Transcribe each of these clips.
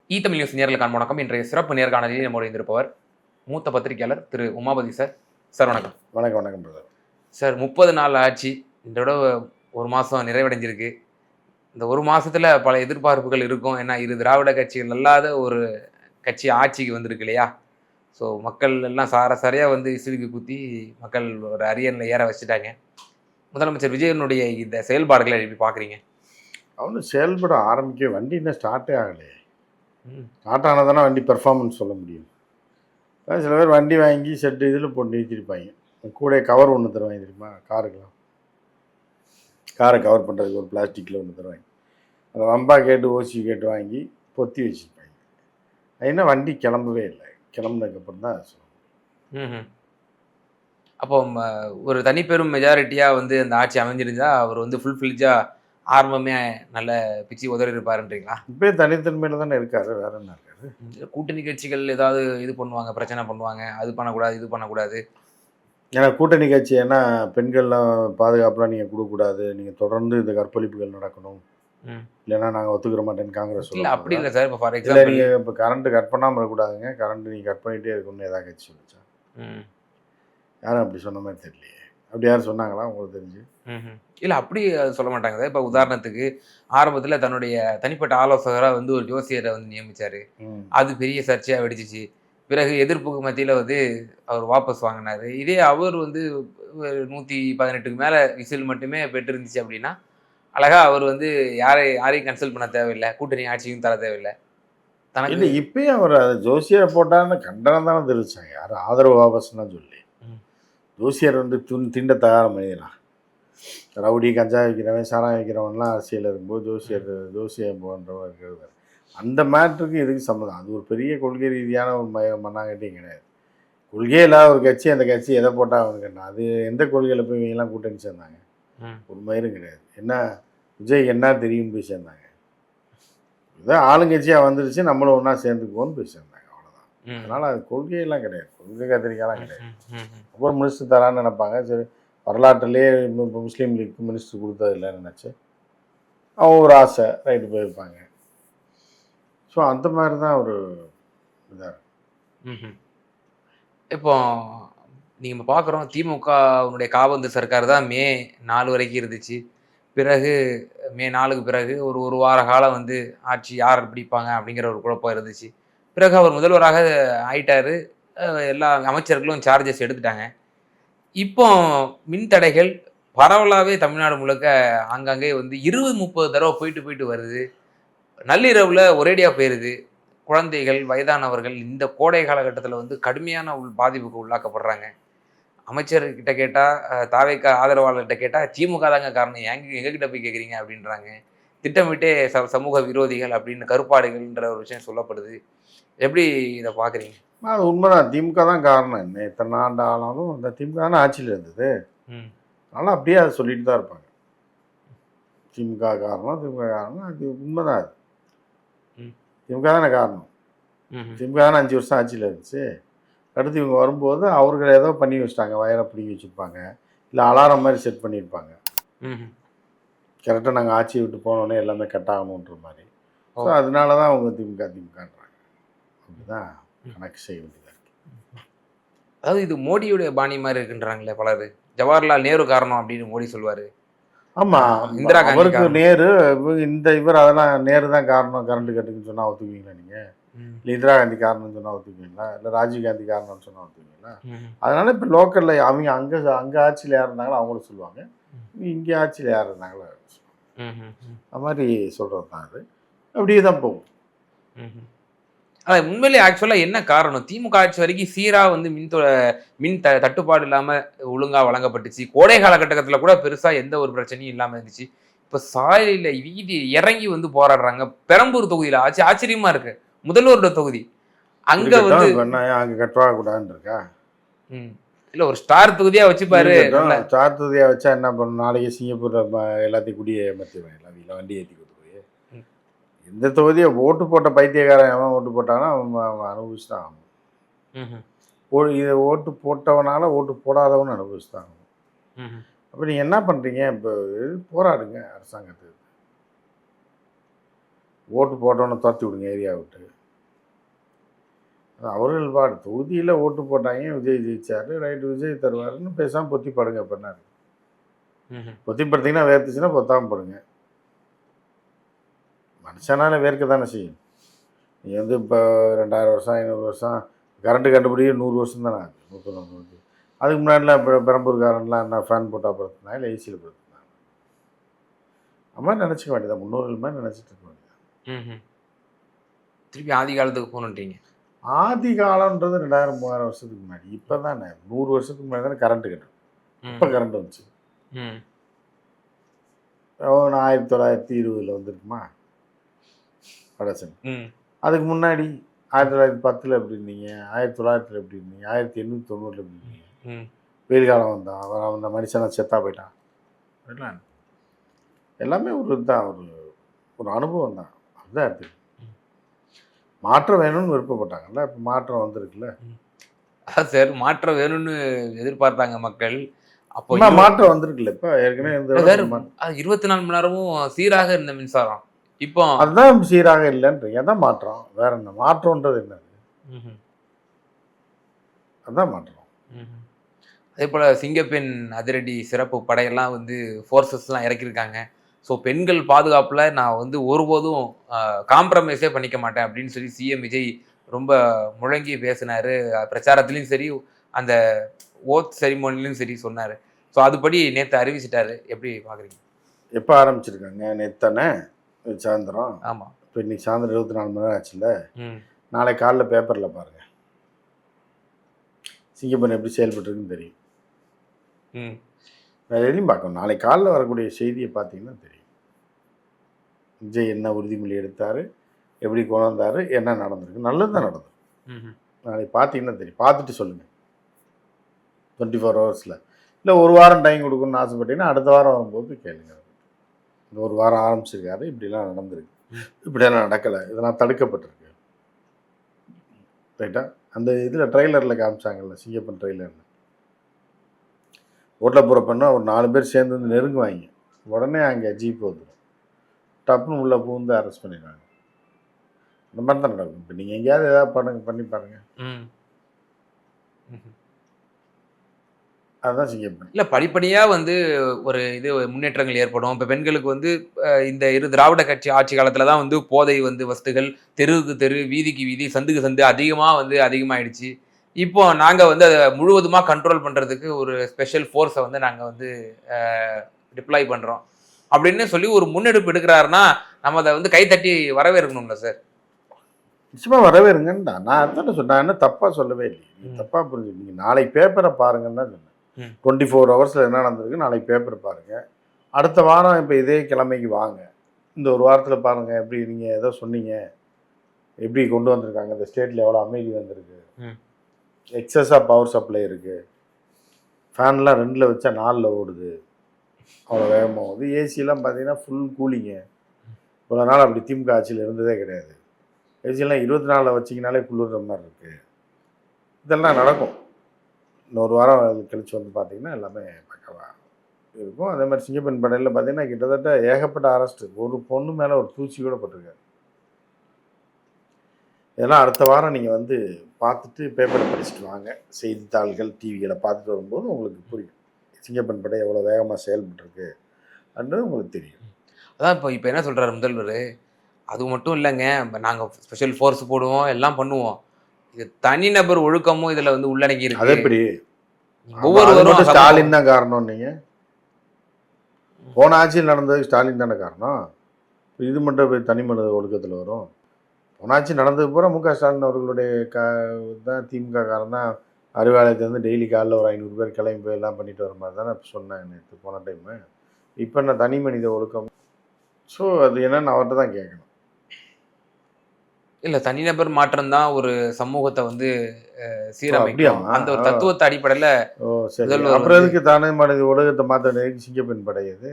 Tamil news நேயர்களுக்கான வணக்கம். இன்றைய சிறப்பு நேர்காணலில் நம்மோடு இருந்திருப்பவர் மூத்த பத்திரிகையாளர் திரு உமாபதி சார். சார் வணக்கம். வணக்கம் வணக்கம் பிரதர். சார் 30 நாள் ஆட்சி இதோட 1 மாதம் நிறைவடைஞ்சிருக்கு. இந்த 1 மாசத்துல பல எதிர்பார்ப்புகள் இருக்கும். ஏன்னா இரு திராவிட கட்சிகள் அல்லாத ஒரு கட்சி ஆட்சிக்கு வந்திருக்கு இல்லையா? ஸோ மக்கள் எல்லாம் சாரசாரியா வந்து விசிலுக்கு குத்தி மக்கள் ஒரு அரியணையில் ஏற வச்சுட்டாங்க. முதலமைச்சர் விஜயனுடைய இந்த செயல்பாடுகளை எப்படி பார்க்குறீங்க? அவனு செயல்பட ஆரம்பிக்க வண்டி இன்னும் ஸ்டார்ட்டே ஆகலையே. ஸ்டார்ட் ஆனதானே வண்டி பெர்ஃபார்மன்ஸ் சொல்ல முடியும். சில பேர் வண்டி வாங்கி செட்டு இதில் போட்டு நிறுத்திருப்பாங்க. கூட கவர் ஒன்று தருவாங்க தெரியுமா? காருக்கெல்லாம் காரை கவர் பண்ணுறதுக்கு ஒரு பிளாஸ்டிக்கில் ஒன்று தருவாங்க. அதை வம்பா கேட்டு ஓசி கேட்டு வாங்கி பொத்தி வச்சுருப்பாங்க. அது என்ன வண்டி கிளம்பவே இல்லை. கிளம்புனதுக்கப்புறம் தான் சொல்லுவோம். அப்போ ஒரு தனிப்பெரும் மெஜாரிட்டியாக வந்து அந்த ஆட்சி அமைஞ்சிருந்தா அவர் வந்து ஃபுல்ஃபில்ஜாக ஆரம்பமே நல்ல பிச்சு உதறி இருப்பாருன்றீங்களா? இப்போ தனித்தன்மையில் தானே இருக்காரு, வேற என்ன இருக்காரு? கூட்டணி கட்சிகள் ஏதாவது இது பண்ணுவாங்க, பிரச்சனை பண்ணுவாங்க, அது பண்ணக்கூடாது இது பண்ணக்கூடாது. ஏன்னா கூட்டணி கட்சி ஏன்னா பெண்கள்லாம் பாதுகாப்புலாம் நீங்கள் கொடுக்கக்கூடாது, நீங்கள் தொடர்ந்து இந்த கற்பழிப்புகள் நடக்கணும், இல்லைன்னா நாங்கள் ஒத்துக்கிற மாட்டேன்னு காங்கிரஸ் இல்லை. அப்படி இல்லை சார். இப்போ ஃபார் எக்ஸாம்பிள் நீங்கள் இப்போ கரண்ட்டு கட் பண்ணாமல் இருக்கக்கூடாதுங்க, கரண்ட்டு நீங்கள் கட் பண்ணிகிட்டே இருக்கணும்னு ஏதாவது கட்சி சொல்லிச்சா? யாரும் அப்படி சொன்ன மாதிரி தெரியலையே. அப்படி யாரும் சொன்னாங்களா உங்களுக்கு தெரிஞ்சு? இல்லை, அப்படி சொல்ல மாட்டாங்க சார். இப்போ உதாரணத்துக்கு ஆரம்பத்தில் தன்னுடைய தனிப்பட்ட ஆலோசகராக வந்து ஒரு ஜோசியரை வந்து நியமித்தார். அது பெரிய சர்ச்சையாக வெடிச்சிச்சு. பிறகு எதிர்ப்புக்கு மத்தியில் வந்து அவர் வாபஸ் வாங்கினார். இதே அவர் வந்து 118க்கு மேலே விசில் மட்டுமே பெற்றிருந்துச்சு அப்படின்னா அழகாக அவர் வந்து யாரையும் கன்சல்ட் பண்ண தேவையில்லை, கூட்டணி ஆட்சியும் தர தேவையில்லை. தனக்கு இல்லை இப்பயும் அவர் ஜோசியரை போட்டான்னு கண்டனம் தான் தெரிவிச்சாங்க. யாரும் ஆதரவு வாபஸ்ன்னு தான் சொல்லி. ஜோசியர் வந்து திண்ட தயார மனிதனா? ரவுடி கஞ்சா வைக்கிறவன் சாராயம் வைக்கிறவன்லாம் அரசியல் இருக்கும்போது ஜோசியம் போன்றவன் இருக்கிறது. அந்த மேட்ருக்கு எதுக்கு சம்மந்தம்? அது ஒரு பெரிய கொள்கை ரீதியான ஒரு மண்ணாங்கட்டியும் கிடையாது. கொள்கையே இல்லாத ஒரு கட்சி அந்த கட்சி எதை போட்டால் அவனுக்கு அது எந்த கொள்கையில் போய் இவங்கெல்லாம் கூட்டணி சேர்ந்தாங்க? ஒரு மயிரும் கிடையாது. என்ன விஜய் என்ன தெரியும்னு போய் சேர்ந்தாங்க. இதான் ஆளுங்கட்சியாக வந்துருச்சு, நம்மளும் ஒன்றா சேர்ந்துக்குவோன்னு போய் சேர்ந்தாங்க. அவ்வளோதான். அதனால் அது கொள்கையெல்லாம் கிடையாது, கொள்கை கத்திரிக்காலாம் கிடையாது. அப்புறம் மினிஸ்டர் தரான்னு நினைப்பாங்க. சரி, வரலாற்றிலே இப்போ முஸ்லீம் லீக் மினிஸ்டர் கொடுத்தது இல்லைன்னு நினச்சி அவங்க ஒரு ஆசை ரைட்டு போயிருப்பாங்க. ஸோ அந்த மாதிரி தான் ஒரு இதாக இருக்கும். இப்போ நீங்கள் பார்க்குறோம், திமுகவுடைய காபந்து சர்க்கார் தான் மே 4 வரைக்கும் இருந்துச்சு. பிறகு மே 4க்கு பிறகு ஒரு வார காலம் வந்து ஆட்சி யார் பிடிப்பாங்க அப்படிங்கிற ஒரு குழப்பம் இருந்துச்சு. பிறகு அவர் முதல்வராக ஆயிட்டார். எல்லா அமைச்சர்களும் சார்ஜஸ் எடுத்துட்டாங்க. இப்போ மின்தடைகள் பரவலாகவே தமிழ்நாடு முழுக்க ஆங்காங்கே வந்து 20-30 தடவை போயிட்டு வருது. நள்ளிரவில் ஒரேடியாக போயிடுது. குழந்தைகள், வயதானவர்கள் இந்த கோடை காலகட்டத்தில் வந்து கடுமையான பாதிப்புக்கு உள்ளாக்கப்படுறாங்க. அமைச்சர்கிட்ட கேட்டால், தாவேக்கா ஆதரவாளர்கிட்ட கேட்டால் திமுக தாங்க காரணம், எங்ககிட்ட போய் கேட்குறீங்க அப்படின்றாங்க. திட்டமிட்டே சமூக விரோதிகள் அப்படின்னு கருப்பாடுகள்ன்ற ஒரு விஷயம் சொல்லப்படுது. எப்படி இதை பார்க்குறீங்க? அது உண்மைதான், திமுக தான் காரணம். என்ன எத்தனை ஆண்டு ஆனாலும் அந்த திமுக தானே ஆட்சியில் இருந்தது. அதனால் அப்படியே அதை சொல்லிட்டு தான் இருப்பாங்க. திமுக காரணம் அது உண்மைதான். அது திமுக தானே காரணம். திமுக தானே 5 வருஷம் ஆட்சியில் இருந்துச்சு. அடுத்து இவங்க வரும்போது அவர்கள் ஏதோ பண்ணி வச்சுட்டாங்க, வயரை பிடிங்கி வச்சுருப்பாங்க, இல்லை அலாரம் மாதிரி செட் பண்ணியிருப்பாங்க. கரெக்டாக நாங்கள் ஆட்சியை விட்டு போனோடனே எல்லாமே கட் ஆகணுன்ற மாதிரி. ஸோ அதனால தான் அவங்க திமுகன்றாங்க. அப்படிதான் கணக்கு செய்ய வேண்டியதாக இருக்கு. அதாவது இது மோடியுடைய பாணி மாதிரி இருக்குன்றாங்களே பலர். ஜவஹர்லால் நேரு காரணம் அப்படின்னு மோடி சொல்லுவார். ஆமாம், இந்திரா காந்தி அவருக்கு நேரு, இவர் அதெல்லாம் நேரு தான் காரணம் கரண்ட் கட்டுக்குன்னு சொன்னால் ஒத்துக்குவீங்களா நீங்கள்? இல்லை இந்திரா காந்தி காரணம்னு சொன்னால் ஒத்துக்குவீங்களா? இல்லை ராஜீவ் காந்தி காரணம்னு சொன்னால் ஒத்துக்குவீங்களா? அதனால இப்போ லோக்கலில் அவங்க அங்கே ஆட்சியில் யார் இருந்தாங்களோ அவங்களும் சொல்லுவாங்க, இங்கே ஆட்சியில் யார் இருந்தாங்களோ அது மாதிரி சொல்கிறது தான். அது அப்படியே தான் போகும். அது உண்மையிலே ஆக்சுவலாக என்ன காரணம்? திமுக ஆட்சி வரைக்கும் சீராக வந்து மின் தட்டுப்பாடு இல்லாமல் ஒழுங்காக வழங்கப்பட்டுச்சு. கோடை காலகட்டத்தில் கூட பெருசாக எந்த ஒரு பிரச்சனையும் இல்லாமல் இருந்துச்சு. இப்போ சாலையில் வீதி இறங்கி வந்து போராடுறாங்க. பெரம்பூர் தொகுதியில் ஆச்சரியமாக இருக்கு. முதல்வரோட தொகுதி அங்கே வந்து அங்கே கட்டக்கூடாதுன்னு இருக்கா? இல்லை, ஒரு ஸ்டார் தொகுதியாக வச்சுப்பாரு. ஸ்டார் தொகுதியாக வச்சா என்ன பண்ணணும்? நாளைக்கு சிங்கப்பூர் எல்லாத்தையும் குடியே ஏமாற்றிடுவேன், எல்லாத்தையும் வண்டி ஏற்றி கொடுத்து போய். எந்த தொகுதியை ஓட்டு போட்ட பைத்தியக்காரன் எவன் ஓட்டு போட்டானா அவன் அனுபவிச்சு தான் ஆகணும். இதை ஓட்டு போட்டவனால ஓட்டு போடாதவனு அனுபவிச்சு தான் ஆகணும். அப்போ நீங்கள் என்ன பண்ணுறீங்க? இப்போ போராடுங்க அரசாங்கத்துக்கு. ஓட்டு போட்டவனை துரத்தி விடுங்க ஏரியா விட்டு. அவர்கள் பாடு தொகுதியில் ஓட்டு போட்டாங்க, விஜய் ஜெயிச்சாரு, ரைட்டு விஜய் தருவாருன்னு பேசாமல் பொத்தி படுங்க பண்ணாரு. பொத்தி படுத்தீங்கன்னா வேர்த்துச்சுன்னா பொத்தாமல் படுங்க. மனுஷனால வேர்க்க தானே செய்யும். நீ வந்து இப்போ 2000 வருஷம் 500 வருஷம் கரண்ட்டு கண்டுபிடிக்க 100 வருஷம் தானே ஆகுது. 190. அதுக்கு முன்னாடிலாம் இப்போ பெரம்பூர்காரன்லாம் என்ன ஃபேன் போட்டால் படுத்துனா இல்லை ஏசியில் படுத்துனாங்க. அது மாதிரி நினச்சிக்க வேண்டியதான், முன்னோர்கள் மாதிரி நினச்சிட்டு இருக்க வேண்டியதான். திருப்பி ஆதி காலத்துக்கு போகணுன்றீங்க. ஆதி காலம்ன்றது 2000 3000 வருஷத்துக்கு முன்னாடி. இப்போ தானே 100 வருஷத்துக்கு முன்னாடி தானே கரண்ட்டு கட்டும். இப்போ கரண்ட் வந்துச்சு. 1920 வந்துருக்குமா படசன். அதுக்கு முன்னாடி 1910 எப்படி இருந்தீங்க, 1900 எப்படி இருந்தீங்க, 1890 எப்படி இருந்தீங்க. வெயில் காலம் வந்தான், அவன் அந்த மனுஷனை செத்தா போயிட்டான். எல்லாமே ஒரு இதுதான், ஒரு அனுபவம் தான். அதுதான் எடுத்து மாற்றம் வேணும்னு விருப்பப்பட்டாங்கல்ல. இப்போ மாற்றம் வந்திருக்குல்ல. சார் மாற்றம் வேணும்னு எதிர்பார்த்தாங்க மக்கள். அப்போ மாற்றம் வந்திருக்குல்ல. இப்போ ஏற்கனவே 24 மணி நேரமும் சீராக இருந்த மின்சாரம் இப்போ அதுதான் சீராக இல்லைன்றீங்க. அதான் மாற்றம். வேற என்ன மாற்றம்ன்றது என்னது? அதான் மாற்றம். அதே போல் சிங்கப்பெண் அதிரடி சிறப்பு படையெல்லாம் வந்து ஃபோர்ஸஸ்லாம் இறக்கியிருக்காங்க. ஸோ பெண்கள் பாதுகாப்பில் நான் வந்து ஒருபோதும் காம்ப்ரமைஸே பண்ணிக்க மாட்டேன் அப்படின்னு சொல்லி சிஎம் விஜய் ரொம்ப முழங்கி பேசினார். பிரச்சாரத்துலேயும் சரி, அந்த ஓத் செரிமோனிலையும் சரி சொன்னார். ஸோ அதுபடி நேற்று அறிவிச்சிட்டாரு. எப்படி பார்க்குறீங்க? எப்போ ஆரம்பிச்சிருக்காங்க? நேத்தானே சாயந்தரம். ஆமாம். இப்போ இன்னைக்கு சாயந்தரம் 24 மணி நேரம் ஆச்சுல்ல. நாளை காலைல பேப்பரில் பாருங்கள், சிங்கப்பெண் எப்படி செயல்பட்டுருக்குன்னு தெரியும். வேறு எதையும் பார்க்கணும். நாளை காலைல வரக்கூடிய செய்தியை பார்த்தீங்கன்னா தெரியும். விஜய் என்ன உறுதிமொழி எடுத்தார், எப்படி கொண்டு வந்தார், என்ன நடந்திருக்கு. நல்லது தான் நடந்தது. நாளைக்கு பார்த்தீங்கன்னா தெரியும். பார்த்துட்டு சொல்லுங்கள். 24 ஹவர்ஸில் இல்லை ஒரு வாரம் டைம் கொடுக்கணும்னு ஆசைப்பட்டீங்கன்னா அடுத்த வாரம் வரும்போது கேளுங்க. இந்த ஒரு வாரம் ஆரம்பிச்சிருக்காரு, இப்படிலாம் நடந்திருக்கு, இப்படியெல்லாம் நடக்கலை, இதெல்லாம் தடுக்கப்பட்டிருக்கு. ரைட்டா? அந்த இதில் ட்ரெய்லரில் காமிச்சாங்கல்ல, சிங்கப்பெண் ட்ரெய்லரில் ரோட்டில் போகிற பண்ணா ஒரு 4 பேர் சேர்ந்து வந்து நெருங்குவாங்க. உடனே அங்கே ஜீப் வந்துடும், டப்புன்னு உள்ளே பூந்து அரெஸ்ட் பண்ணிடுவாங்க. இந்த மாதிரி தான் நடக்கும். இப்போ நீங்கள் எங்கேயாவது ஏதாவது பண்ணி பாருங்கள். அதுதான் சிங்கப்பெண். இல்லை படிப்படியாக வந்து ஒரு முன்னேற்றங்கள் ஏற்படும். இப்போ பெண்களுக்கு வந்து இந்த திராவிட கட்சி ஆட்சி காலத்தில் தான் வந்து போதை வந்து வஸ்துகள் தெருவுக்கு தெரு, வீதிக்கு வீதி, சந்துக்கு சந்து அதிகமாகிடுச்சு. இப்போ நாங்கள் வந்து அதை முழுவதுமாக கண்ட்ரோல் பண்ணுறதுக்கு ஒரு ஸ்பெஷல் ஃபோர்ஸை வந்து நாங்கள் வந்து டிப்ளாய் பண்ணுறோம் அப்படின்னு சொல்லி ஒரு முன்னெடுப்பு எடுக்கிறாருன்னா நம்ம அதை வந்து கைத்தட்டி வரவேற்கணும்ல சார்? நிச்சயமாக வரவேறுங்கன்னு நான் அதான் சொன்னேன். என்ன தப்பாக சொல்லவே இல்லை. தப்பாக புரிஞ்சுக்கிங்க. நாளைக்கு பேப்பரை பாருங்கன்னு தான் சொன்னேன். 24 ஹவர்ஸில் என்ன நடந்திருக்கு நாளைக்கு பேப்பரை பாருங்கள். அடுத்த வாரம் இப்போ இதே கிழமைக்கு வாங்க, இந்த ஒரு வாரத்தில் பாருங்கள் எப்படி நீங்கள் ஏதோ சொன்னீங்க, எப்படி கொண்டு வந்திருக்காங்க, இந்த ஸ்டேட்டில் எவ்வளோ அமைதி வந்திருக்கு, எக்ஸஸாக பவர் சப்ளை இருக்குது, ஃபேன்லாம் 2ல் வச்சா 4ல் ஓடுது, அவ்வளோ வேகமாக ஓடுது, ஏசியெல்லாம் பார்த்தீங்கன்னா ஃபுல் கூலிங்க. இவ்வளோ நாள் அப்படி திமுக ஆட்சியில் இருந்ததே கிடையாது. ஏசியெல்லாம் 24 வச்சிங்கனாலே குளிர்ற மாதிரி இருக்குது. இதெல்லாம் நடக்கும். இன்னொரு வாரம் கழித்து வந்து பார்த்திங்கன்னா எல்லாமே பக்கவாக இருக்கும். அதே மாதிரி சிங்கப்பெண் படையில் பார்த்திங்கன்னா கிட்டத்தட்ட ஏகப்பட்ட அரெஸ்ட்டு. ஒரு பொண்ணு மேலே ஒரு தூசி கூட பட்டிருக்காரு. இதெல்லாம் அடுத்த வாரம் நீங்கள் வந்து பார்த்துட்டு பேப்பரை படிச்சுட்டு வாங்க. செய்தித்தாள்கள் டிவிகளை பார்த்துட்டு வரும்போது உங்களுக்கு புரியும் சிங்கப்பெண் படை எவ்வளோ வேகமாக செயல்பட்டுருக்கு அப்படின்றது உங்களுக்கு தெரியும். அதான் இப்போ என்ன சொல்கிறாரு முதல்வர், அது மட்டும் இல்லைங்க, நாங்கள் ஸ்பெஷல் ஃபோர்ஸ் போடுவோம், எல்லாம் பண்ணுவோம், இது தனிநபர் ஒழுக்கமும் இதில் வந்து உள்ளடங்கி இருக்கு. அது எப்படி? ஒவ்வொருவரும் ஸ்டாலின் தான் காரணம். நீங்கள் போன ஆட்சியில் நடந்ததுக்கு ஸ்டாலின் தானே காரணம். இது மட்டும் போய் தனி மனித ஒழுக்கத்தில் வரும்? போன ஆட்சி நடந்தது பூரா முக ஸ்டாலின் அவர்களுடைய தான் திமுக காரன் தான். அறிவாலயத்துலேருந்து டெய்லி காலையில் ஒரு 500 பேர் கிளம்பி போய் எல்லாம் பண்ணிட்டு வர மாதிரி தானே சொன்னேன் நேற்று போன டைமு. இப்போ என்ன தனி மனித ஒழுக்கம்? ஸோ அது என்னன்னு அவர்கிட்ட தான் கேட்கணும். இல்லை, தனிநபர் மாற்றம் தான் ஒரு சமூகத்தை வந்து சீரமைக்கும். அந்த ஒரு தத்துவத்தை அடிப்படையில். அப்புறம் எதுக்கு தானே மனித உலகத்தை மாற்ற சிங்கப்பெண் படையது?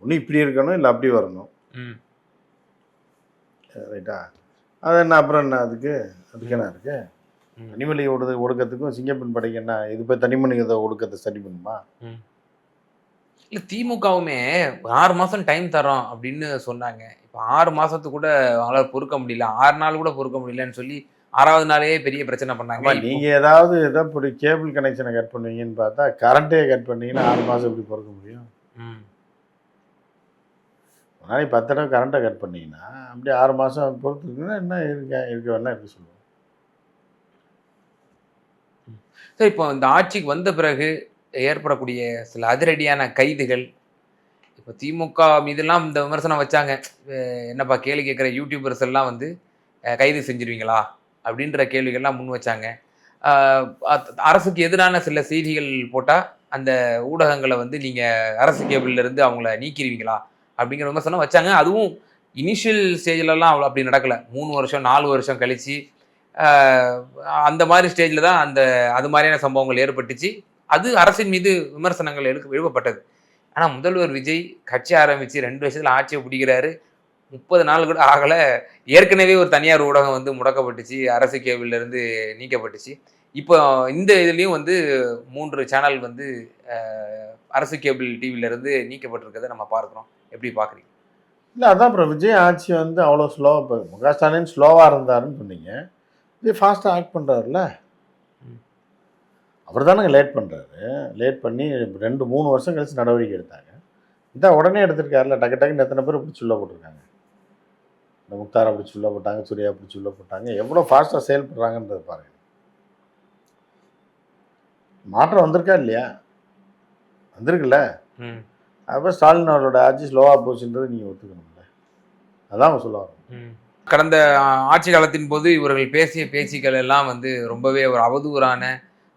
ஒன்று இப்படி இருக்கணும், இல்லை அப்படி வரணும். ரைட்டா? அது என்ன அப்புறம் என்ன அதுக்கு என்ன இருக்கு? தனிமொழி ஒடுக்கத்துக்கும் சிங்கப்பெண் படைக்கு என்ன? இது போய் தனிமொழித ஒடுக்கத்தை சரி பண்ணுமா? இல்லை, திமுகவுமே 6 மாதம் டைம் தரோம் அப்படின்னு சொன்னாங்க. இப்போ 6 மாதத்துக்கு கூட அவங்களால பொறுக்க முடியல, 6 நாள் கூட பொறுக்க முடியலன்னு சொல்லி 6வது நாளே பெரிய பிரச்சனை பண்ணாங்க. ஆமாம், நீங்கள் ஏதாவது ஏதோ இப்படி கேபிள் கனெக்ஷனை கட் பண்ணுவீங்கன்னு பார்த்தா கரண்ட்டே கட் பண்ணீங்கன்னா 6 மாதம் எப்படி பொறுக்க முடியும்? ம். ஒரு நாளைக்கு 10 தடவை கரண்ட்டை கட் பண்ணீங்கன்னா அப்படியே 6 மாதம் பொறுத்துருக்குன்னா என்ன இருக்க வேணா இருக்க சொல்லுவோம். சார் இப்போ இந்த ஆட்சிக்கு வந்த பிறகு ஏற்படக்கூடிய சில அதிரடியான கைதுகள், இப்போ திமுக மீதெல்லாம் இந்த விமர்சனம் வச்சாங்க. என்னப்பா கேள்வி கேட்குற யூடியூபர்ஸ் எல்லாம் வந்து கைது செஞ்சிருவீங்களா? அப்படின்ற கேள்விகள்லாம் முன் வச்சாங்க. அ அரசுக்கு எதிரான சில செய்திகள் போட்டா, அந்த ஊடகங்கள வந்து நீங்க அரசு கேபிள்ல இருந்து அவங்கள நீக்கிருவீங்களா? அப்படிங்கிற விமர்சனம் வச்சாங்க. அதுவும் இனிஷியல் ஸ்டேஜ்லலாம் அவ்வளோ அப்படி நடக்கல. 3 வருஷம், 4 வருஷம் கழிச்சு, அ அந்த மாரி ஸ்டேஜ்ல தான் அது மாரியான சம்பவங்கள் ஏற்பட்டுச்சு. அது அரசின் மீது விமர்சனங்கள் எழுப்பப்பட்டது. ஆனா முதல்வர் விஜய் கட்சி ஆரம்பிச்சு 2 வருஷத்துல ஆட்சிய பிடிக்கிறாரு. 30 நாள் கூட ஆகல. ஏற்கனவே ஒரு தனியார் ஊடகம் வந்து முடக்கப்பட்டுச்சு. அரசு கேபிள்ல இருந்து நீக்கப்பட்டுச்சு. இப்போ இந்த இதுலயும் வந்து 3 சேனல் வந்து அ அரசு கேபிள் டிவில இருந்து நீக்கப்பட்டிருக்கிறத நம்ம பார்க்கிறோம். எப்படி பார்க்குறீங்க? இல்லை, அதான் அப்புறம் விஜய் ஆட்சி வந்து அவ்வளோ ஸ்லோவாக இப்போ முக ஸ்டாலின் ஸ்லோவாக இருந்தாருன்னு சொன்னீங்க. விஜய் ஃபாஸ்ட்டாக ஆக்ட் பண்ணுறாருல. ம். அவர் தானங்க லேட் பண்ணுறாரு. லேட் பண்ணி 2, 3 வருஷம் கழிச்சு நடவடிக்கை எடுத்தாங்க. இதான் உடனே எடுத்திருக்காருல. டக்கு டக்குன்னு எத்தனை பேர் பிடிச்சி உள்ள போட்டிருக்காங்க. இந்த முக்தாரை பிடிச்சி உள்ள போட்டாங்க, சூர்யா பிடிச்சி உள்ள போட்டாங்க. எவ்வளோ ஃபாஸ்ட்டாக செயல்படுறாங்கன்றதை பாருங்க. மாற்றம் வந்திருக்கா இல்லையா? வந்திருக்குல்ல. ம். அப்போ ஸ்டாலின் அவரோட ஆட்சி ஸ்லோவாக போச்சுன்றது நீங்கள் ஒத்துக்கணும்ல. அதான் அவங்க சொல்ல வரோம். ம். கடந்த ஆட்சி காலத்தின் போது இவர்கள் பேசிய பேச்சுக்கள் எல்லாம் வந்து ரொம்பவே ஒரு அவதூறான,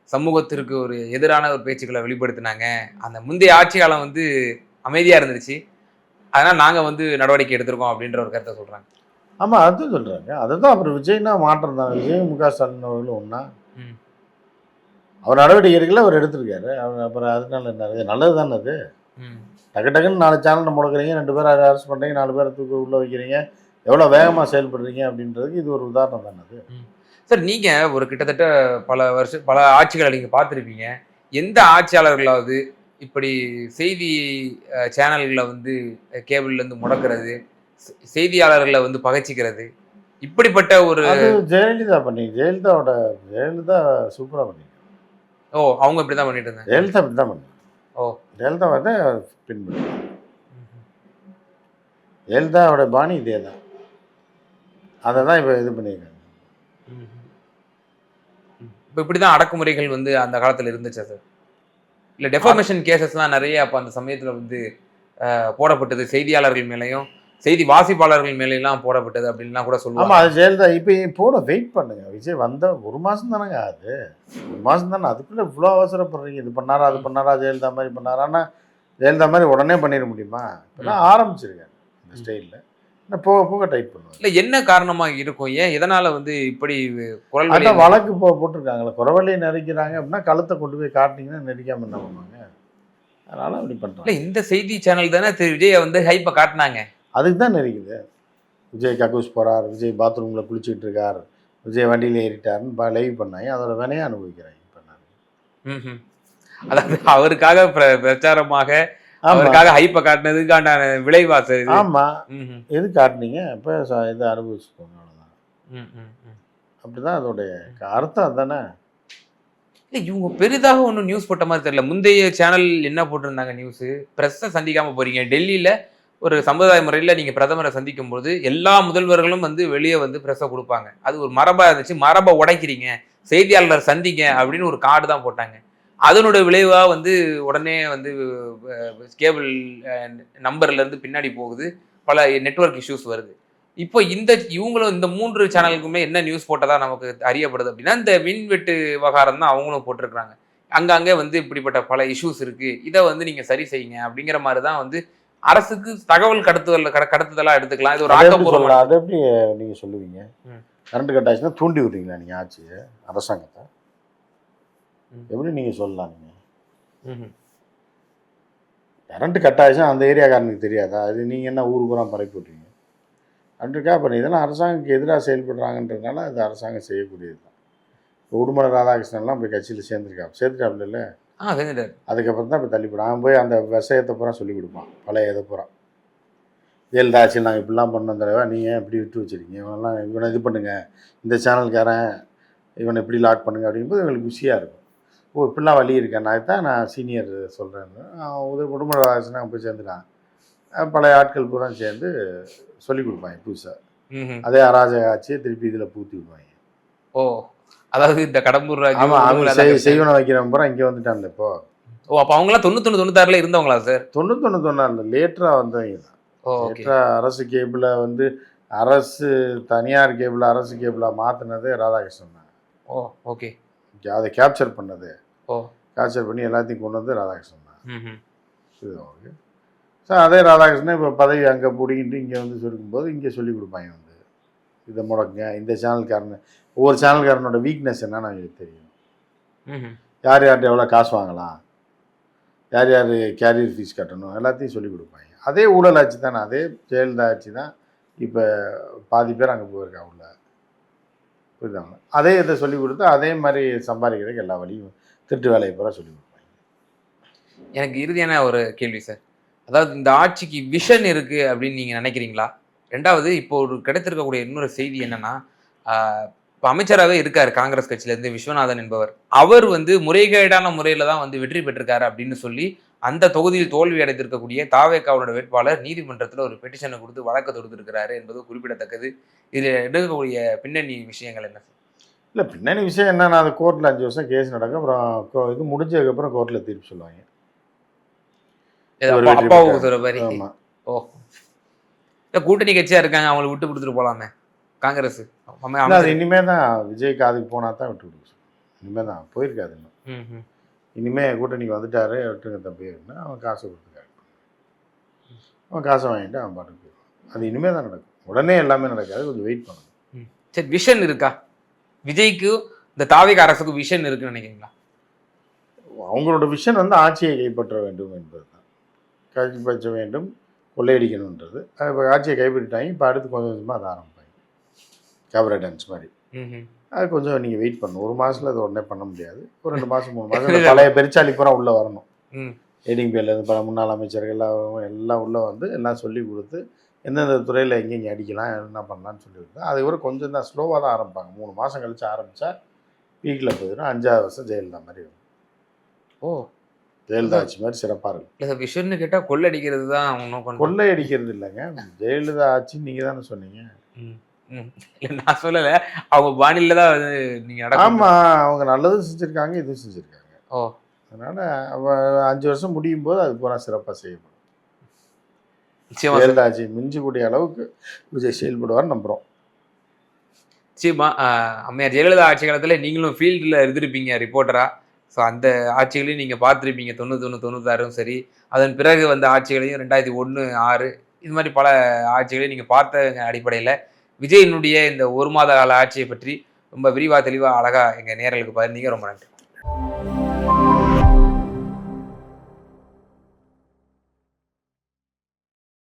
சமூகத்திற்கு ஒரு எதிரான ஒரு பேச்சுக்கள வெளிப்படுத்தினாங்க. அந்த முந்தைய ஆட்சி காலம் வந்து அமைதியா இருந்துச்சு. அதனால நாங்க வந்து நடவடிக்கை எடுத்திருக்கோம் அப்படின்ற ஒரு கருத்த சொல்றாங்க. ஆமாம், அதுதான் சொல்கிறாங்க. அதுதான் அப்புறம் விஜய்னா மாற்றம் தான். விஜய் முக ஸ்டாலின் அவர்களும் ஒன்றா. ம். அவர் நடவடிக்கை எடுக்கல, அவர் எடுத்திருக்காரு. அவர் அப்புறம் அதனால என்ன, அது நல்லது தானே அது. ம். டக்கு டக்குன்னு 4 சேனலை முடக்குறீங்க, 2 பேரை அரெஸ்ட் பண்ணுறீங்க, 4 பேரை தூக்கி உள்ளே வைக்கிறீங்க, எவ்வளோ வேகமாக செயல்படுறீங்க அப்படின்றதுக்கு இது ஒரு உதாரணம் தானே அது. ம். சார் நீங்க ஒரு கிட்டத்தட்ட பல ஆட்சிகள நீங்க பார்த்திருப்பீங்க. எந்த ஆட்சியாளர்களாவது இப்படி செய்தி சேனல்கள வந்து கேபிள்ல இருந்து முடக்குறது, செய்தியாளர்கள வந்து பகைச்சிக்கிறது, இப்படிப்பட்ட ஒரு அது ஜெயலலிதா பண்ணீங்க. ஜெயலலிதா சூப்பராக பண்ணீங்க. ஓ! அவங்க இப்படிதான் பண்ணிட்டு இருந்தாங்க. ஜெயலலிதா அப்படி தான் பண்ணீங்க. ஓ! ஜெயலலிதா வந்து பின்பற்றி. ம்ஹ்ம். ஜெயலலிதாவோட பாணி இதே தான். அதை தான் இப்போ இது பண்ணியிருக்காங்க. ம்ஹ்ம். இப்ப இப்படிதான் அடக்குமுறைகள் வந்து அந்த காலத்துல இருந்துச்சா சார்? இல்ல டெஃபர்மேஷன் கேஸஸ்லாம் நெறைய அப்ப அந்த சமயத்துல வந்து போடப்பட்டது. செய்தியாளர்கள் மேலயும், செய்தி வாசிப்பாளர்கள் மேலலாம் போடப்பட்டது அப்படின்லாம் கூட ஆமாம், சொல்லுவாங்க. அது ஜெயலலிதா இப்போ போட வெயிட் பண்ணுங்க. விஜய் வந்த 1 மாதம் தானேங்க ஆகுது. 1 மாதம் தானே, அதுக்குள்ளே இவ்வளோ அவசரப்படுறீங்க. இது பண்ணாரா, அது பண்ணாரா, ஜெயலலிதா மாதிரி பண்ணாரான்னா ஜெயலலிதா மாதிரி உடனே பண்ணிட முடியுமா? இப்போதான் ஆரம்பிச்சிருக்காங்க இந்த ஸ்டைலில். இன்னும் போக போக டைட் பண்ணுவாங்க. இல்ல என்ன காரணமா இருக்கும்? ஏன் எதனால வந்து இப்படி குரல் வலி அதான் வழக்கு போட்டிருக்காங்களே, குறவழியை நெரிக்கிறாங்க அப்படின்னா கழுத்தை கொண்டு போய் காட்டினீங்கன்னா நெரிக்காமல் என்ன பண்ணுவாங்க? அதனால் அப்படி இல்ல பண்ணுறாங்க. இந்த செய்தி சேனல் தானே திரு விஜய வந்து ஹைப்ப காட்டுனாங்க. அதுக்கு தான் நெரிக்குது. விஜய் கக்கூஸ் போகிறார், விஜய் பாத்ரூமில் குளிச்சுட்டு இருக்கார், விஜய் வண்டியில் ஏறிட்டாருன்னு லைவ் பண்ணாங்க. அதோட வினையை அனுபவிக்கிறாங்க இப்போ நான். ம்ஹ்ம். அதாவது அவருக்காக பிரச்சாரமாக, ஆமாம், அவருக்காக ஹைப்ப காட்டுனதுக்கான விளைவா சார் இது? ஆமாம். ம்ஹ்ம். எது காட்டினீங்க? இப்போ இதை அனுபவிச்சுக்கோங்க, அவ்வளோதான். ம், ம், ம். அப்படி தான் அதோடைய அர்த்தம் அதுதானே. இல்ல இவங்க பெரிதாக ஒண்ணும் நியூஸ் போட்ட மாரி தெரியல. முந்தைய சேனல் என்ன போட்டிருந்தாங்க நியூஸு? பிரஸ்ஸ சந்திக்காம போறீங்க. டெல்லியில ஒரு சம்பிரதாய முறையில நீங்க பிரதமர சந்திக்கும்போது, எல்லா முதல்வர்களும் வந்து வெளிய வந்து பிரஸ்ஸ குடுப்பாங்க. அது ஒரு மரபா இருந்துச்சு. மரப உடைக்கிறீங்க. செய்தியாளர் சந்திங்க அப்படின்னு ஒரு கார்டு தான் போட்டாங்க. அதனுடைய விளைவா வந்து உடனே வந்து கேபிள் அ நம்பர்ல இருந்து பின்னாடி போகுது. பல நெட்வொர்க் இஷ்யூஸ் வருது. இப்போ இவங்களும் இந்த 3 சேனலுக்குமே என்ன நியூஸ் போட்டதா நமக்கு அறியப்படுது அப்படின்னா, இந்த மின்வெட்டு விவகாரம் தான் அவங்களும் போட்டிருக்கிறாங்க. அங்கங்க வந்து இப்படிப்பட்ட பல இஷ்யூஸ் இருக்கு. இத வந்து நீங்க சரி செய்யுங்க அப்படிங்கிற மாரி தான் வந்து அரசுக்கு தகவல் கடத்துதலா எடுத்துக்கலாம். இது ஒரு அதை எப்படி ஆக்கப்பூர்வமான சொல்லலாம்? அதை எப்படி நீங்கள் சொல்லுவீங்க? ம். கரண்ட் கட் ஆச்சுன்னா தூண்டி விடுறீங்களா நீங்கள் ஆட்சியை, அரசாங்கத்தை? ம். எப்படி நீங்கள் சொல்லலாம்? நீங்கள் ம்ஹ்ம். கரண்ட் கட் ஆச்சுன்னா அந்த ஏரியாக்காரனுக்கு தெரியாதா? அது நீங்கள் என்ன ஊர் பூரா பரப்பி விட்றீங்க? கண்டிக்கா பண்ணி இதெல்லாம் அரசாங்கத்துக்கு எதிராக செயல்படுறாங்கன்றதுனால அது அரசாங்கம் செய்யக்கூடியது தான். இப்போ உடுமலை ராதாகிருஷ்ணன்லாம் போய் கட்சியில் சேர்ந்துட்டாப்புல இல்லை. செஞ்சுட்டாரு. அதுக்கப்புறம் தான் இப்போ தள்ளிப்படும். அவன் போய் அந்த விஷயத்தை பூரா சொல்லி கொடுப்பான், பழைய இதை பூரா. ஜெயலலிதா ஆட்சியில் நாங்கள் இப்படிலாம் பண்ணோம் தலைவா, நீ ஏன் இப்படி விட்டு வச்சுருக்கீங்க, இவனெல்லாம் இவனை இது பண்ணுங்கள், இந்த சேனல்காரன் இவனை இப்படி லாக் பண்ணுங்க அப்படிங்கும்போது எங்களுக்கு குஷியாக இருக்கும். ஓ இப்படிலாம் வழி இருக்கேன், நான் தான் நான் சீனியர் சொல்கிறேன்னு உதவி குடும்ப ராஜனாக போய் சேர்ந்துட்டான். பழைய ஆட்கள் பூரா சேர்ந்து சொல்லிக் கொடுப்பாங்க புதுசாக. அதே அராஜக ஆட்சியை திருப்பி இதில் பூத்தி விடுவாங்க. ஓ அதாவது இந்த கடம்பூர் ராஜு ஆமாம், அவங்க செய்வனை வைக்கிறவன் பூரா இங்கே வந்துட்டான்ல இப்போ. ஓ அப்போ அவங்களாம் 91 96 இருந்தவங்களா சார்? 91 லேட்டராக வந்தவங்க தான். லேட்டராக அரசு கேபிளை வந்து அரசு தனியார் கேபிள் அரசு கேபிளாக மாற்றினதே ராதாகிருஷ்ணன் தான். ஓ ஓகே. அதை கேப்சர் பண்ணது, ஓ கேப்சர் பண்ணி எல்லாத்தையும் கொண்டு வந்து ராதாகிருஷ்ணன் தான். இது ஓகே சார். அதே ராதாகிருஷ்ணன் இப்போ பதவி அங்கே பிடிக்கிட்டு இங்கே வந்து சொல்லும்போது இங்கே சொல்லிக் கொடுப்பாங்க வந்து இதை முடக்குங்க, இந்த சேனல்காரன் ஒவ்வொரு சேனல்காரனோட வீக்னஸ் என்னன்னு அவங்களுக்கு தெரியும். யார் யார்கிட்ட எவ்வளோ காசு வாங்கலாம், யார் யார் கேரியர் ஃபீஸ் கட்டணும், எல்லாத்தையும் சொல்லிக் கொடுப்பாங்க. அதே ஊழல் ஆட்சி தானே, அதே ஜெயலலிதா ஆட்சி தான் இப்போ பாதி பேர் அங்கே போயிருக்கா உள்ள, புரியுதாங்க. அதே இதை சொல்லிக் கொடுத்து அதே மாதிரி சம்பாதிக்கிறதுக்கு எல்லா வழியும் திருட்டு வேலையை பூரா சொல்லிக் கொடுப்பாங்க. எனக்கு இறுதியான ஒரு கேள்வி சார், அதாவது இந்த ஆட்சிக்கு விஷன் இருக்கு அப்படின்னு நீங்க நினைக்கிறீங்களா? ரெண்டாவது இப்போ ஒரு கிடைத்திருக்கக்கூடிய இன்னொரு செய்தி என்னன்னா, இப்போ அமைச்சராகவே இருக்காரு காங்கிரஸ் கட்சியிலேருந்து விஸ்வநாதன் என்பவர். அவர் வந்து முறைகேடான முறையில் தான் வந்து வெற்றி பெற்றிருக்காரு அப்படின்னு சொல்லி அந்த தொகுதியில் தோல்வி அடைந்திருக்கக்கூடிய தாவேகாவோட வேட்பாளர் நீதிமன்றத்தில் ஒரு பெட்டிஷனை கொடுத்து வழக்கு தொடுத்திருக்கிறாரு என்பது குறிப்பிடத்தக்கது. இதில் எடுக்கக்கூடிய பின்னணி விஷயங்கள் என்ன? இல்லை பின்னணி விஷயம் என்னன்னா, அது கோர்ட்டில் 5 வருஷம் கேஸ் நடக்கும், அப்புறம் இது முடிஞ்சதுக்கப்புறம் கோர்ட்டில் தீர்ப்பு சொல்லுவாங்க. அப்பாவுக்கு சொல்ற மாதிரி. ஓ கூட்டணி கட்சியா இருக்காங்க, அவங்களை விட்டு கொடுத்துட்டு போலாமே காங்கிரஸ். அது இனிமே தான் விஜய் காதுக்கு போனா தான் விட்டு கொடுக்க சொல்லுவோம். இனிமே தான் போயிருக்காது இன்னும். இனிமே கூட்டணிக்கு வந்துட்டாரு விட்டுருங்க தம்பி அப்படின்னா அவன் காசை கொடுத்துருக்காரு, அவன் காசை வாங்கிட்டு அவன் பாட்டுக்கு போயிடுவான். அது இனிமே தான் நடக்கும், உடனே எல்லாமே நடக்காது, கொஞ்சம் வெயிட் பண்ணணும். சரி, விஷன் இருக்கா விஜய்க்கு இந்த தாவேக அரசுக்கு விஷன் இருக்குன்னு நினைக்கிறீங்களா? அவங்களோட விஷன் வந்து ஆட்சியை கைப்பற்ற வேண்டும் என்பது தான், கைப்பற்ற வேண்டும், கொள்ளையடிக்கணுன்றது. இப்போ ஆட்சியை கைப்பற்றிட்டாங்க, இப்போ அடுத்து கொஞ்சம் கொஞ்சமாக அதை ஆரம்பிப்பாங்க, கேபரா டான்ஸ் மாதிரி. அது கொஞ்சம் நீங்கள் வெயிட் பண்ணணும், 1 மாதத்தில் அது உடனே பண்ண முடியாது, ஒரு 2 மாதம் 3 மாதம் பழைய பெருச்சாலி பூரா உள்ளே வரணும். ஏடிஎம்பியிலேருந்து பல முன்னாள் அமைச்சர்கள் எல்லாம் உள்ளே வந்து எல்லாம் சொல்லி கொடுத்து எந்தெந்த துறையில் எங்கெங்கே அடிக்கலாம் என்ன பண்ணலான்னு சொல்லி கொடுத்தா அதுக்கப்புறம் கொஞ்சம் தான் ஸ்லோவாக தான் ஆரம்பிப்பாங்க. 3 மாதம் கழிச்சு ஆரம்பித்தா வீக்கில் போயிடும். 5ஆவது வருஷம் ஜெயலலிதா மாதிரி வரும். ஓ ஜெயலலிதா ஆட்சி மாதிரி சிறப்பாக இருக்கும். இல்லை விஷயம்னு கேட்டால் கொள்ளடிக்கிறது தான் ஒன்றும் கொள்ளை அடிக்கிறது இல்லைங்க, ஜெயலலிதா ஆட்சி நீங்கள் தானே சொன்னீங்க. நான் சொல்லலை, அவங்க பாணியில் தான் வந்து நீங்கள். ஆமாம், அவங்க நல்லதும் செஞ்சுருக்காங்க, இதுவும் செஞ்சுருக்காங்க. ஓ அதனால் 5 வருஷம் முடியும் போது அது பூரா சிறப்பாக செய்யப்படும். ஜெயலலிதா ஆட்சி மிஞ்சக்கூடிய அளவுக்கு விஜய் செயல்படுவார் நம்புகிறோம். நிச்சயமா அம்மையார் ஜெயலலிதா ஆட்சி காலத்தில் நீங்களும் ஃபீல்டில் இருந்திருப்பீங்க ரிப்போர்ட்டராக. ஸோ அந்த ஆட்சிகளையும் நீங்கள் பார்த்துருப்பீங்க, 91 96 சரி, அதன் பிறகு வந்த ஆட்சிகளையும் 2001 6 இது மாதிரி பல ஆட்சிகளையும் நீங்கள் பார்த்த அடிப்படையில் விஜயினுடைய இந்த 1 மாத கால ஆட்சியை பற்றி ரொம்ப விரிவாக தெளிவாக அழகாக எங்கள் நேயர்களுக்கு பகிர்ந்தீங்க. ரொம்ப நன்றி.